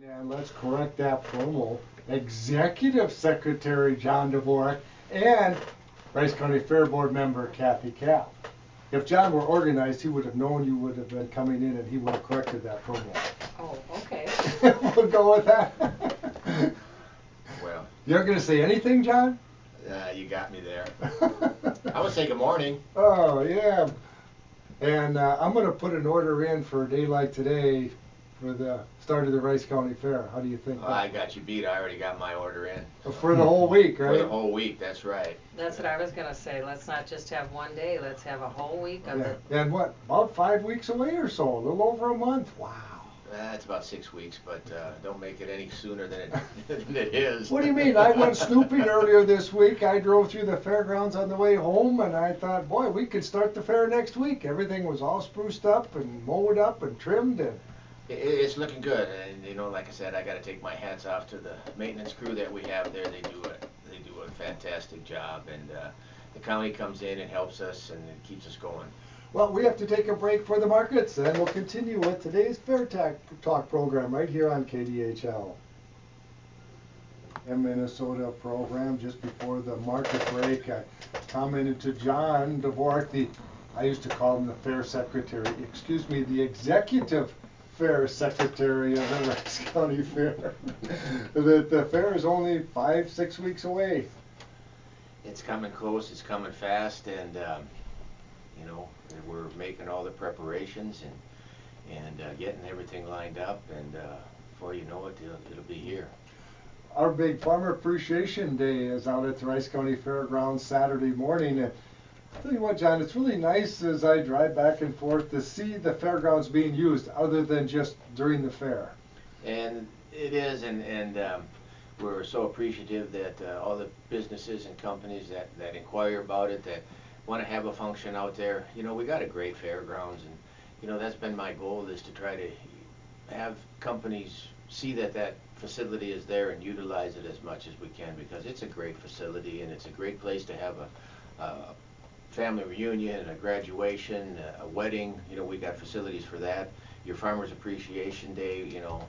And let's correct that promo. Executive Secretary John Dvorak and Rice County Fair Board member Kathy Kapp. If John were organized, he would have known you would have been coming in and he would have corrected that promo. Oh, okay. We'll go with that. Well, You're going to say anything, John? you got me there. I would say good morning. Oh, yeah. And I'm going to put an order in for a day like today for the start of the Rice County Fair. How do you think? I got you beat. I already got my order in. For the whole week, right? For the whole week, that's right. That's what I was gonna say. Let's not just have one day. Let's have a whole week of Yeah. it. And what, about 5 weeks away or so? A little over a month? Wow. It's about 6 weeks, but don't make it any sooner than it is. What do you mean? I went snooping earlier this week. I drove through the fairgrounds on the way home, and I thought, boy, we could start the fair next week. Everything was all spruced up and mowed up and trimmed. And It's looking good, and you know, like I said, I got to take my hats off to the maintenance crew that we have there. They do a fantastic job, and the county comes in and helps us, and it keeps us going. well, we have to take a break for the markets, and we'll continue with today's Fair Talk program right here on KDHL. In Minnesota program just before the market break. I commented to John Dvorak, I used to call him the fair secretary, excuse me, the executive fair secretary of the Rice County Fair, that the fair is only 5-6 weeks away. It's coming close, it's coming fast, and you know, we're making all the preparations and getting everything lined up, and before you know it, it'll be here. Our big Farmer Appreciation Day is out at the Rice County Fairgrounds Saturday morning. And I'll tell you what, John, it's really nice as I drive back and forth to see the fairgrounds being used other than just during the fair. And it is, and we're so appreciative that all the businesses and companies that inquire about it, that want to have a function out there. You know, we got a great fairgrounds, and you know, that's been my goal, is to try to have companies see that facility is there and utilize it as much as we can, because it's a great facility and it's a great place to have a family reunion, a graduation, a wedding. You know, we got facilities for that. Your Farmers Appreciation Day, you know,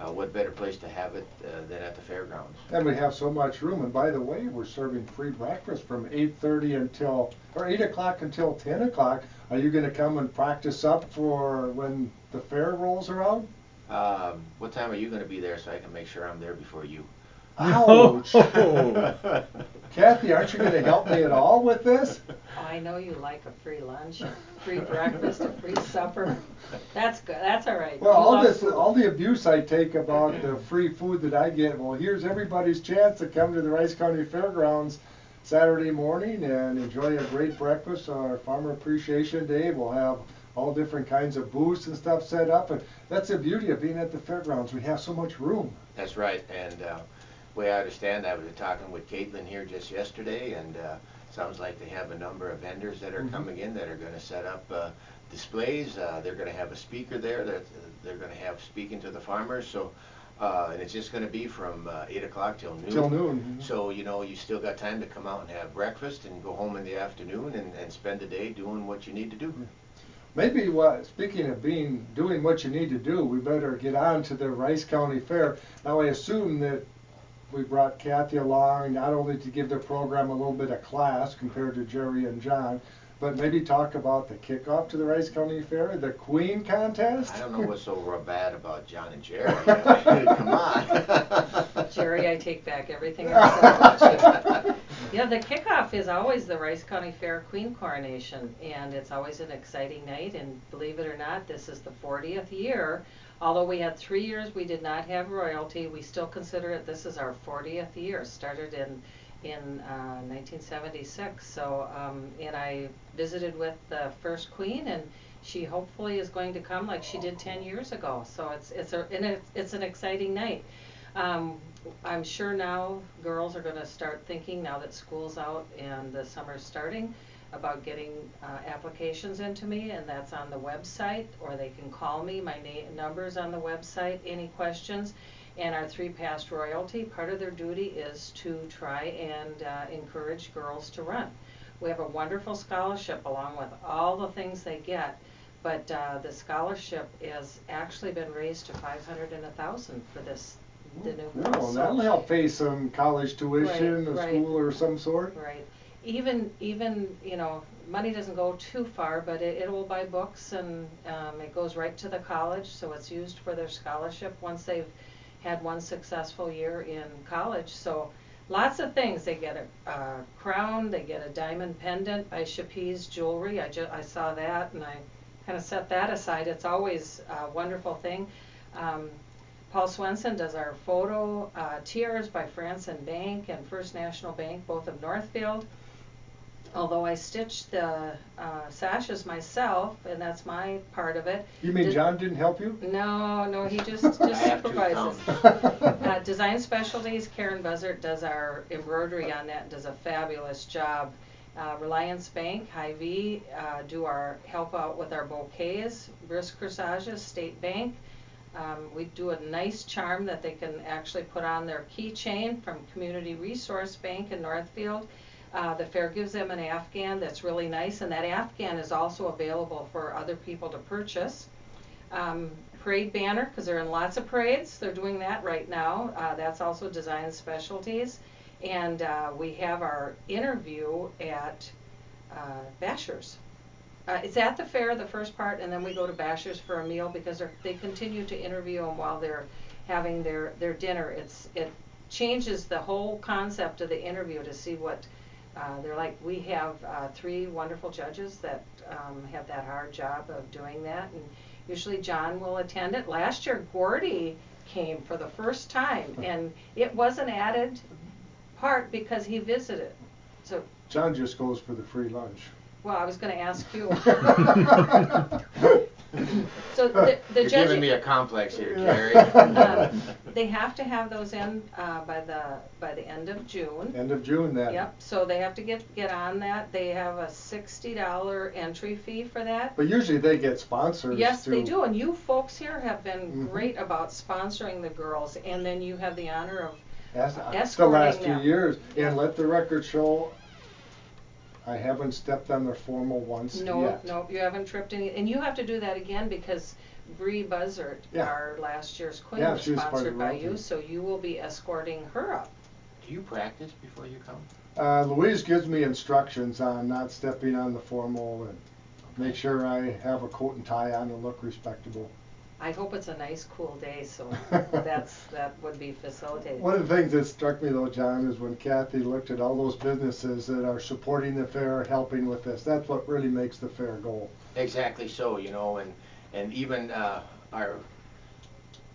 what better place to have it than at the fairgrounds? And we have so much room. And by the way, we're serving free breakfast from 8:30 until, or 8 o'clock until 10 o'clock. Are you going to come and practice up for when the fair rolls around? What time are you going to be there so I can make sure I'm there before you? Ouch! Kathy, aren't you going to help me at all with this? Oh, I know you like a free lunch, a free breakfast, a free supper. That's good. That's all right. Well, You love food. all the abuse I take about the free food that I get, well, here's everybody's chance to come to the Rice County Fairgrounds Saturday morning and enjoy a great breakfast on our Farmer Appreciation Day. We'll have all different kinds of booths and stuff set up, and that's the beauty of being at the fairgrounds. We have so much room. That's right, and way I understand, I was talking with Caitlin here just yesterday, and sounds like they have a number of vendors that are coming in that are going to set up displays. They're going to have a speaker there that they're going to have speaking to the farmers. So, and it's just going to be from 8 o'clock till noon. Till noon. So, you know, you still got time to come out and have breakfast and go home in the afternoon and spend the day doing what you need to do. Maybe speaking of doing what you need to do, we better get on to the Rice County Fair. Now, I assume that we brought Kathy along not only to give the program a little bit of class compared to Jerry and John, but maybe talk about the kickoff to the Rice County Fair, the Queen Contest. I don't know what's so bad about John and Jerry. Come on. Jerry, I take back everything I said about you. Yeah, the kickoff is always the Rice County Fair Queen Coronation, and it's always an exciting night, and believe it or not, this is the 40th year. Although we had 3 years we did not have royalty, we still consider it, this is our 40th year, started in 1976. So, and I visited with the first queen, and she hopefully is going to come like she did 10 years ago. So it's an exciting night. I'm sure now girls are going to start thinking, now that school's out and the summer's starting, about getting applications into me, and that's on the website, or they can call me. My number's on the website. Any questions? And our 3 past royalty, part of their duty is to try and encourage girls to run. We have a wonderful scholarship along with all the things they get. But the scholarship has actually been raised to 500 and 1,000 for this, the new No, girls. that'll help pay some college tuition, Right, a right. school or some sort. Right. Even, you know, money doesn't go too far, but it will buy books, and it goes right to the college, so it's used for their scholarship once they've had one successful year in college. So lots of things. They get a crown, they get a diamond pendant by Chapiz Jewelry. I saw that, and I kind of set that aside. It's always a wonderful thing. Paul Swenson does our photo tiaras by France and Bank and First National Bank, both of Northfield. Although I stitched the sashes myself, and that's my part of it. You mean John didn't help you? No, he just have to supervises. Design Specialties, Karen Buzzard does our embroidery on that and does a fabulous job. Reliance Bank, Hy-Vee, do our help out with our bouquets. Brisk Corsages, State Bank. We do a nice charm that they can actually put on their keychain from Community Resource Bank in Northfield. The fair gives them an Afghan that's really nice, and that Afghan is also available for other people to purchase. Parade banner, because they're in lots of parades, they're doing that right now. That's also Design Specialties. And we have our interview at Basher's. It's at the fair, the first part, and then we go to Basher's for a meal because they continue to interview them while they're having their dinner. It changes the whole concept of the interview to see what they're like. We have 3 wonderful judges that have that hard job of doing that, and usually John will attend it. Last year, Gordy came for the first time, and it was an added part because he visited. So John just goes for the free lunch. well, I was going to ask you. So the You're judging, giving me a complex here, Jerry. they have to have those in by the end of June. End of June then. Yep. So they have to get on that. They have a $60 entry fee for that. But usually they get sponsors. Yes, they too. do. And you folks here have been Mhm. great about sponsoring the girls, and then you have the honor of That's the escorting last 2 them. years. Yeah. And let the record show, I haven't stepped on their formal once yet. No, you haven't tripped any, and you have to do that again because Bree Buzzard, Yeah. our last year's queen, Yeah, was she was part of sponsored the by royalty. you, so you will be escorting her up. Do you practice before you come? Louise gives me instructions on not stepping on the formal and make sure I have a coat and tie on and look respectable. I hope it's a nice, cool day, so that would be facilitated. One of the things that struck me though, John, is when Kathy looked at all those businesses that are supporting the fair, helping with this. That's what really makes the fair go. Exactly so, you know, and even our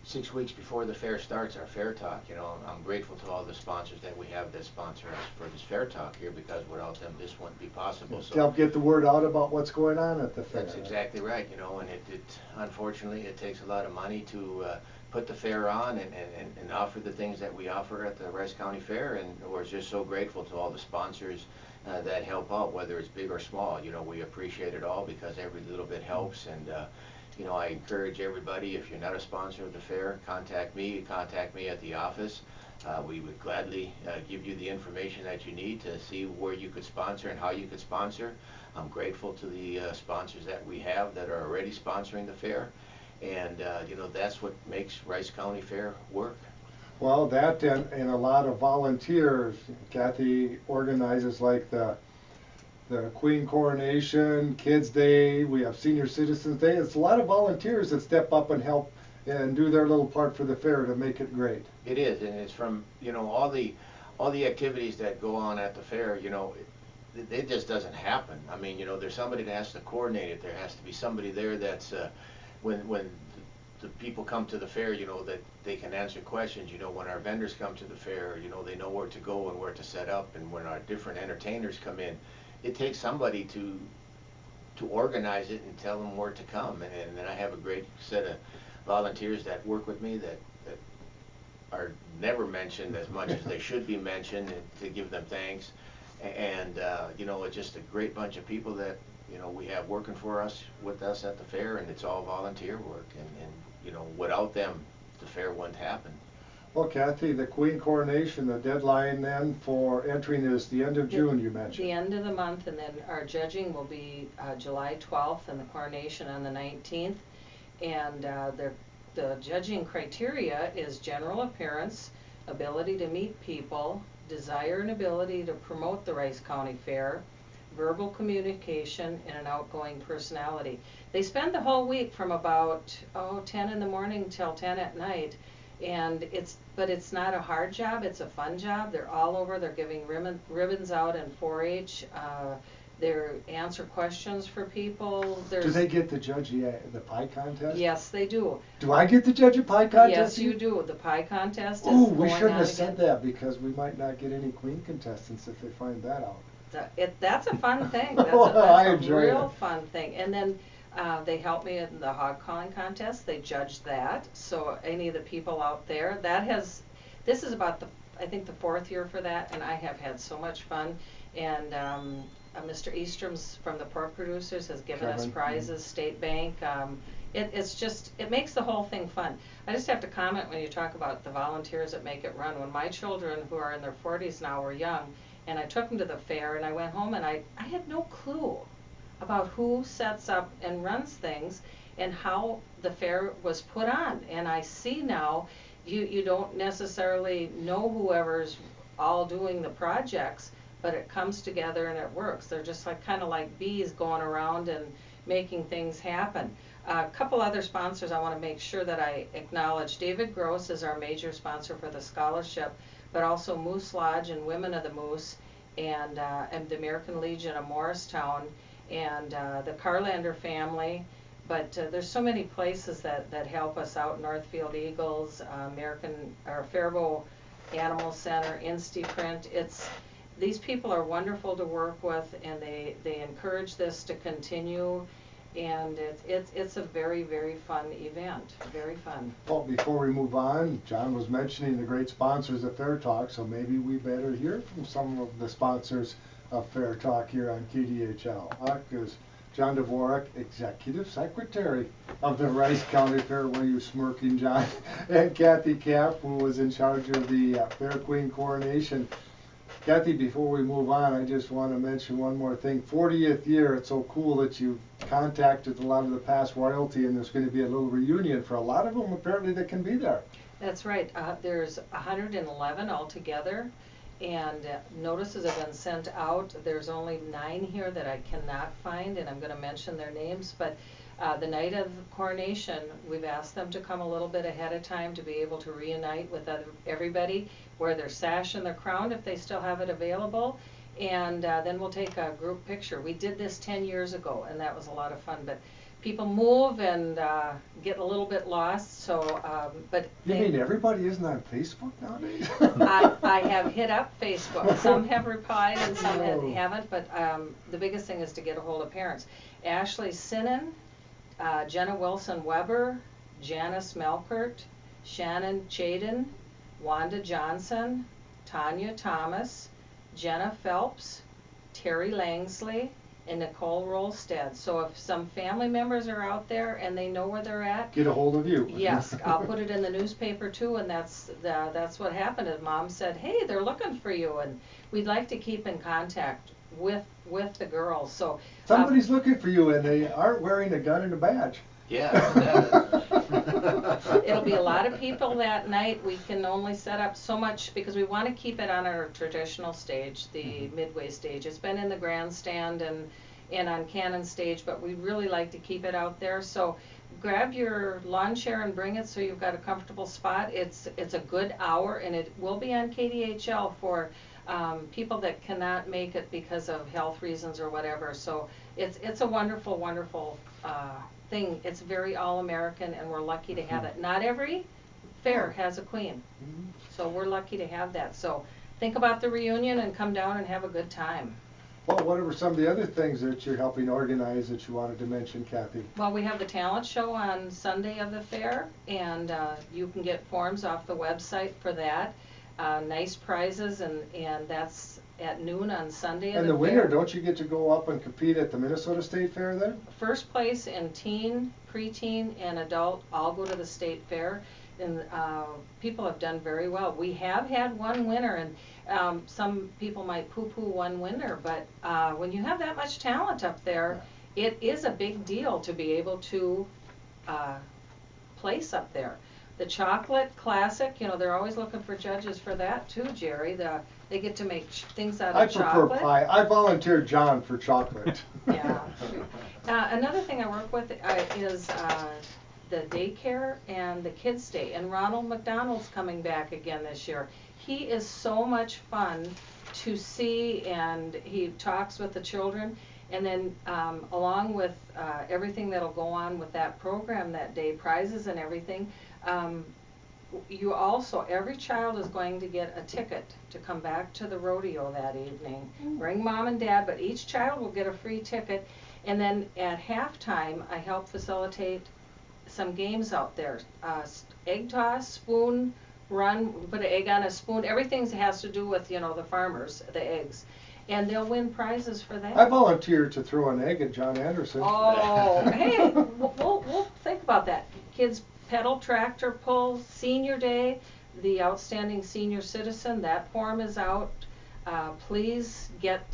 6 weeks before the fair starts, our fair talk, you know, I'm grateful to all the sponsors that we have that sponsor us for this fair talk here, because without them this wouldn't be possible. To help get the word out about what's going on at the fair. That's exactly right, you know, and it unfortunately it takes a lot of money to put the fair on and offer the things that we offer at the Rice County Fair, and we're just so grateful to all the sponsors that help out, whether it's big or small. You know, we appreciate it all because every little bit helps, and you know, I encourage everybody, if you're not a sponsor of the fair, contact me at the office. We would gladly give you the information that you need to see where you could sponsor and how you could sponsor. I'm grateful to the sponsors that we have that are already sponsoring the fair, and you know, that's what makes Rice County Fair work. Well, that and a lot of volunteers. Kathy organizes like the Queen Coronation, Kids Day, we have Senior Citizens Day. It's a lot of volunteers that step up and help and do their little part for the fair to make it great. It is, and it's from, you know, all the activities that go on at the fair, you know, it just doesn't happen. I mean, you know, there's somebody that has to coordinate it. There has to be somebody there that's, when the people come to the fair, you know, that they can answer questions. You know, when our vendors come to the fair, you know, they know where to go and where to set up. And when our different entertainers come in, it takes somebody to organize it and tell them where to come. And then I have a great set of volunteers that work with me that are never mentioned as much as they should be mentioned, and to give them thanks. And you know, it's just a great bunch of people that, you know, we have working for us, with us at the fair, and it's all volunteer work. And you know, without them, the fair wouldn't happen. Well, Kathy, the Queen coronation, the deadline then for entering is the end of June, you mentioned. The end of the month, and then our judging will be July 12th and the coronation on the 19th. And the judging criteria is general appearance, ability to meet people, desire and ability to promote the Rice County Fair, verbal communication, and an outgoing personality. They spend the whole week from about 10 in the morning till 10 at night. And but it's not a hard job, it's a fun job. They're all over, they're giving ribbons out in 4-H. They answer questions for people. Do they get to judge the pie contest? Yes, they do. Do I get to judge a pie contest? Yes, you do. The pie contest is Ooh, we going shouldn't on have said again. that because we might not get any Queen contestants if they find that out. That's a fun thing. That's I a enjoy real it. fun thing. And then they helped me in the hog calling contest. They judged that. So any of the people out there, this is about I think the 4th year for that, and I have had so much fun. And Mr. Eastrom's from the pork producers has given us prizes, State Bank. It makes the whole thing fun. I just have to comment when you talk about the volunteers that make it run. When my children, who are in their 40s now, were young, and I took them to the fair, and I went home, and I had no clue about who sets up and runs things and how the fair was put on. And I see now, you don't necessarily know whoever's all doing the projects, but it comes together and it works. They're just kind of like bees going around and making things happen. A couple other sponsors I want to make sure that I acknowledge. David Gross is our major sponsor for the scholarship, but also Moose Lodge and Women of the Moose, and the American Legion of Morristown, and the Carlander family. But there's so many places that help us out. Northfield Eagles, Faribault Animal Center, InstiPrint. These people are wonderful to work with, and they encourage this to continue. And it's a very, very fun event. Very fun. Well, before we move on, John was mentioning the great sponsors of Fair Talk, so maybe we better hear from some of the sponsors of Fair Talk here on KDHL. Because John Dvorak, Executive Secretary of the Rice County Fair. Were you smirking, John? And Kathy Kapp, who was in charge of the Fair Queen coronation. Kathy, before we move on, I just want to mention one more thing. 40th year, it's so cool that you've contacted a lot of the past royalty, and there's going to be a little reunion for a lot of them, apparently, that can be there. That's right. There's 111 altogether, and notices have been sent out. There's only 9 here that I cannot find, and I'm going to mention their names, but the night of coronation, we've asked them to come a little bit ahead of time to be able to reunite with everybody, wear their sash and their crown if they still have it available, and then we'll take a group picture. We did this 10 years ago, and that was a lot of fun, but people move and get a little bit lost, so, but... You mean everybody isn't on Facebook nowadays? I have hit up Facebook. Some have replied and some haven't, but the biggest thing is to get a hold of parents. Ashley Sinnen, Jenna Wilson-Weber, Janice Melkert, Shannon Chaden, Wanda Johnson, Tanya Thomas, Jenna Phelps, Terry Langsley, and Nicole Rolstead. So if some family members are out there and they know where they're at, get a hold of you. Yes, I'll put it in the newspaper too, and that's what happened. And Mom said, "Hey, they're looking for you," and we'd like to keep in contact with the girls. So somebody's looking for you, and they aren't wearing a gun and a badge. Yeah. It'll be a lot of people that night. We can only set up so much because we want to keep it on our traditional stage, the Midway stage. It's been in the grandstand and on Cannon stage, but we'd really like to keep it out there. So grab your lawn chair and bring it so you've got a comfortable spot. It's a good hour, and it will be on KDHL for people that cannot make it because of health reasons or whatever. So it's a wonderful, wonderful thing. It's very all-American, and we're lucky to have it. Not every fair has a queen, so we're lucky to have that. So think about the reunion and come down and have a good time. Well, what are some of the other things that you're helping organize that you wanted to mention, Kathy? Well, we have the talent show on Sunday of the fair, and you can get forms off the website for that. Nice prizes, and that's at noon on Sunday of the fair. And the winner, don't you get to go up and compete at the Minnesota State Fair then? First place in teen, preteen, and adult all go to the state fair. and people have done very well. We have had one winner, and some people might poo-poo one winner, but when you have that much talent up there, it is a big deal to be able to place up there. The chocolate classic, you know, they're always looking for judges for that too, Jerry. They get to make things out of chocolate. I prefer pie. I volunteered John for chocolate. Yeah. Another thing I work with is the daycare and the kids' day. And Ronald McDonald's coming back again this year. He is so much fun to see, and he talks with the children. And then along with everything that'll go on with that program that day, prizes and everything, you also, every child is going to get a ticket to come back to the rodeo that evening. Bring mom and dad, but each child will get a free ticket. And then at halftime, I help facilitate some games out there. Egg toss, spoon run, put an egg on a spoon. Everything has to do with, you know, the farmers, the eggs. And they'll win prizes for that. I volunteered to throw an egg at John Anderson. Oh, hey, we'll think about that. Kids pedal, tractor pull, senior day, the outstanding senior citizen, that form is out. Please get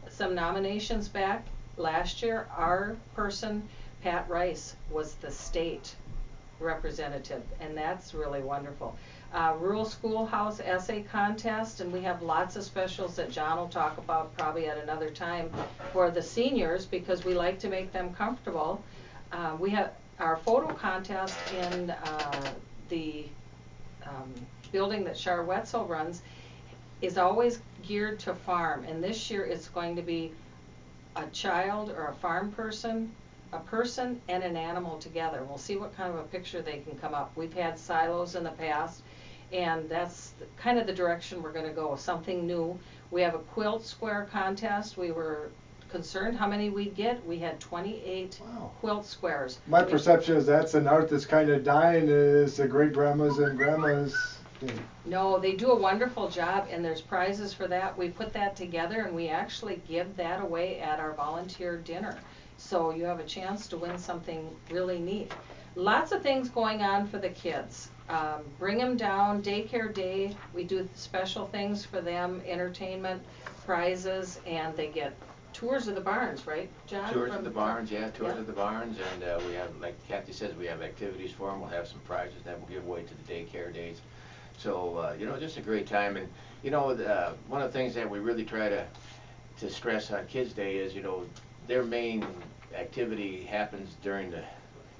some nominations back. Last year, our person, Pat Rice, was the state representative, and that's really wonderful. Rural Schoolhouse Essay Contest, and we have lots of specials that John will talk about probably at another time for the seniors, because we like to make them comfortable. We have our photo contest in the building that Char Wetzel runs is always geared to farm, and this year it's going to be a child or a farm person, a person and an animal together. We'll see what kind of a picture they can come up. We've had silos in the past, and that's kind of the direction we're going to go, something new. We have a quilt square contest. We were concerned how many we'd get. We had 28 quilt squares. My perception is that's an art that's kind of dying, is the great grandmas and grandmas. No, they do a wonderful job, and there's prizes for that. We put that together, and we actually give that away at our volunteer dinner. So you have a chance to win something really neat. Lots of things going on for the kids. Bring them down, daycare day. We do special things for them, entertainment, prizes, and they get tours of the barns, right, John? Tours of the barns, yeah, tours of the barns, and we have, like Kathy says, we have activities for them. We'll have some prizes that we'll give away to the daycare days. So, you know, just a great time. And, you know, one of the things that we really try to stress on Kids Day is, you know, their main activity happens during the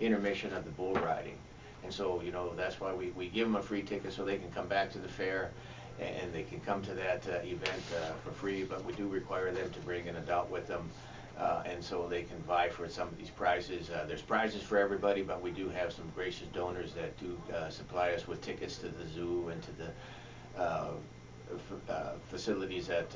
intermission of the bull riding. And so, you know, that's why we give them a free ticket so they can come back to the fair and they can come to that event for free, but we do require them to bring an adult with them, and so they can vie for some of these prizes. There's prizes for everybody, but we do have some gracious donors that do supply us with tickets to the zoo and to the facilities at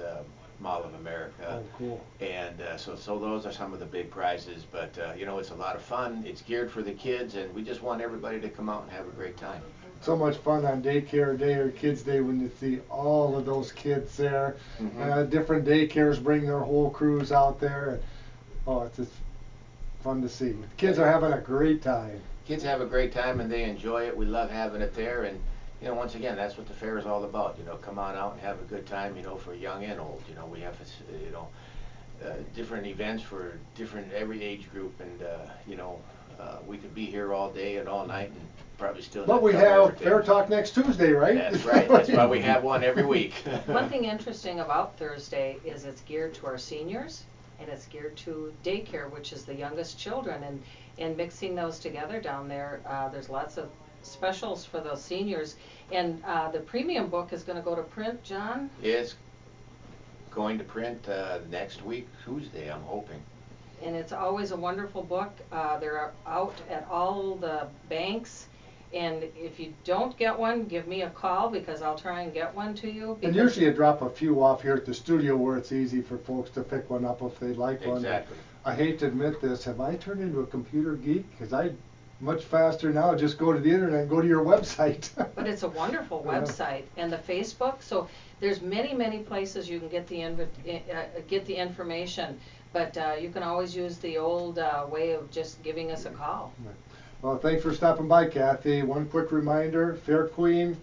Mall of America. Oh, cool. And so those are some of the big prizes, but you know, it's a lot of fun. It's geared for the kids, and we just want everybody to come out and have a great time. So much fun on daycare day or kids day when you see all of those kids there. Different daycares bring their whole crews out there, and oh, it's just fun to see. Kids are having a great time. Kids have a great time and they enjoy it. We love having it there, and you know, once again, that's what the fair is all about. You know, come on out and have a good time. You know, for young and old. You know, we have you know different events for every age group, and you know, we could be here all day and all night and probably still. But we have Fair Talk next Tuesday, right? That's right. That's why we have one every week. One thing interesting about Thursday is it's geared to our seniors, and it's geared to daycare, which is the youngest children, and mixing those together down there, there's lots of specials for those seniors. And the premium book is going to go to print, John? It's going to print next week, Tuesday, I'm hoping. And it's always a wonderful book. They're out at all the banks. And if you don't get one, give me a call, because I'll try and get one to you. And usually I drop a few off here at the studio where it's easy for folks to pick one up if they'd like one. Exactly. I hate to admit this, have I turned into a computer geek? Because I much faster now just go to the internet and go to your website. But it's a wonderful website, and the Facebook. So there's many places you can get the information. But you can always use the old way of just giving us a call. Well, thanks for stopping by, Kathy. One quick reminder, Fair Queen,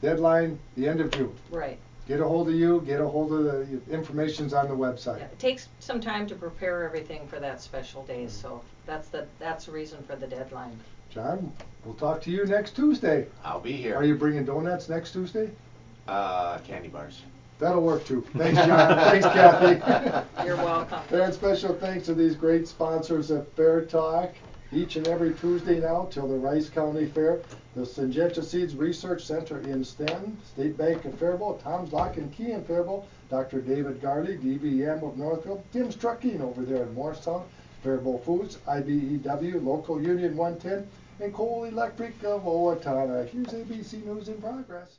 deadline, the end of June. Right. Get a hold of you, get a hold of the information's on the website. Yeah, it takes some time to prepare everything for that special day, so that's the reason for the deadline. John, we'll talk to you next Tuesday. I'll be here. Are you bringing donuts next Tuesday? Candy bars. That'll work too. Thanks, John. Thanks, Kathy. You're welcome. And special thanks to these great sponsors of Fair Talk. Each and every Tuesday now till the Rice County Fair, the Syngenta Seeds Research Center in Sten, State Bank of Faribault, Tom's Lock and Key in Faribault, Dr. David Garley, DBM of Northfield, Tim's Trucking over there in Morristown, Faribault Foods, IBEW, Local Union 110, and Cole Electric of Owatonna. Here's ABC News in Progress.